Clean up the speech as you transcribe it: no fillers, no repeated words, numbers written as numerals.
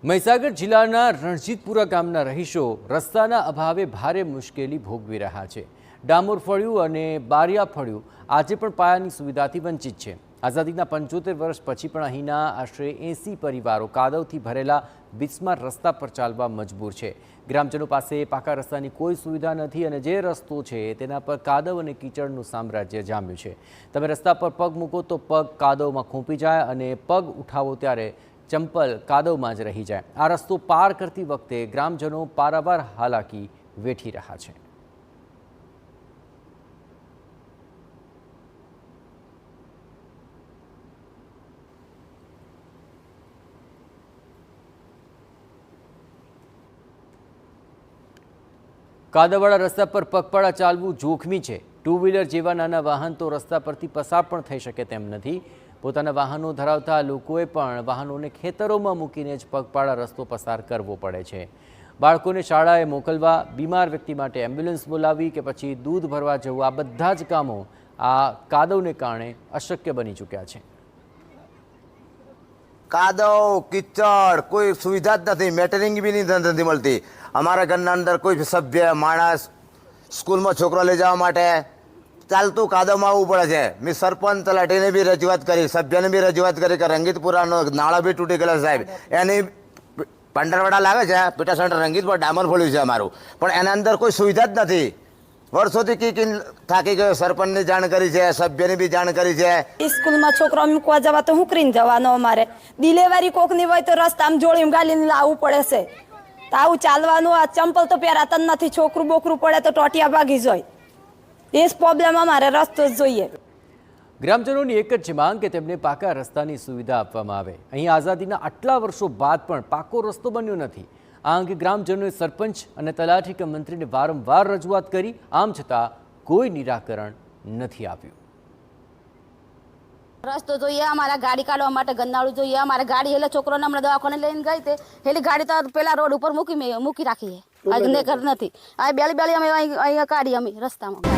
મહીસાગર જિલ્લાના રણજીતપુરા ગામના રહીશો રસ્તાના અભાવે ભારે મુશ્કેલી ભોગવી રહ્યા છે। ડામોર ફળિયું અને બારિયા ફળિયું આજે પણ પાયાની સુવિધાથી વંચિત છે। આઝાદીના 75 વર્ષ પછી પણ અહીંના આશરે 80 પરિવારો કાદવથી ભરેલા બિસ્માર રસ્તા પર ચાલવા મજબૂર છે। ગ્રામજનો પાસે પાકા રસ્તાની કોઈ સુવિધા નથી અને જે રસ્તો છે તેના પર કાદવ અને કીચડનું સામ્રાજ્ય જામ્યું છે। તમે રસ્તા પર પગ મૂકો તો પગ કાદવમાં ખૂંપી જાય અને પગ ઉઠાવો ત્યારે ચંપલ કાદવમાં જ રહી જાય। આ રસ્તો પાર કરતી વખતે ગ્રામજનો પારાવાર હાલાકી વેઠી રહ્યા છે। કાદવવાળા રસ્તા પર પગપાળા ચાલવું જોખમી છે। ટુ વ્હીલર જેવા નાના વાહન તો રસ્તા પરથી પસાર પણ થઈ શકે તેમ નથી। પોતાના વાહનો ધરાવતા લોકોએ પણ વાહનોને ખેતરોમાં મૂકીને જ પગપાળા રસ્તો પસાર કરવો પડે છે। બાળકોને શાળાએ મોકલવા, બીમાર વ્યક્તિ માટે એમ્બ્યુલન્સ બોલાવવી કે પછી દૂધ ભરવા જવું, આ બધા જ કામો આ કાદવને કારણે અશક્ય બની ચૂક્યા છે। કાદવ કિચડ કોઈ સુવિધા જ નથી, મેટરિંગ બી નથી મળતી। અમારા ઘરના અંદર કોઈ સભ્ય માણસ સ્કૂલમાં છોકરો લઈ જવા માટે ચાલતું કાદવમાં આવવું પડે છે। મેં સરપંચ તલાટીને બી રજૂઆત કરી, સભ્યને બી રજૂઆત કરી કે રંગીતપુરાનો નાળા બી તૂટી ગયેલા સાહેબ, એની પંડરવાડા લાગે છે પેટા સેન્ટર રંગીતપુર ડામર ફળ્યું છે અમારું, પણ એના અંદર કોઈ સુવિધા જ નથી। વર્ષોથી કી થાકી ગયો, સરપંચની જાણ કરી છે, સભ્યની બી જાણ કરી છે। સ્કૂલમાં છોકરા મૂકવા જવા તો હું કરીને જવાનો, અમારે ડિલિવરી કોકની હોય તો રસ્તામાં જોડીને ગાલીને લાવવું પડે છે। તો આવું ચાલવાનું, આ ચંપલ તો પહેરાતા જ નથી, છોકરું બોકરું પડે તો ટોટિયા ભાગી જાય। એ જ પ્રોબ્લેમ, અમારે રસ્તો જ જોઈએ। ગ્રામજનોની એક જ માંગ કે તેમને પાકા રસ્તાની સુવિધા આપવામાં આવે। અહીં આઝાદીના આટલા વર્ષો બાદ પણ પાકો રસ્તો બન્યો નથી। આ અંગે ગ્રામજનોએ સરપંચ અને તલાટી કે મંત્રીને વારંવાર રજૂઆત કરી, આમ છતાં કોઈ નિરાકરણ નથી આવ્યું। રસ્તો જોઈએ, અમારા ગાડી કાઢવા માટે ગંદાળું જોઈએ। અમારે ગાડી એટલે છોકરોને હમણાં દવાખાને લઈને ગઈ તે એટલે ગાડી તો પેલા રોડ ઉપર મૂકી રાખીએ, નથી આ બેલી અમે અહીંયા કાઢી અમે રસ્તામાં।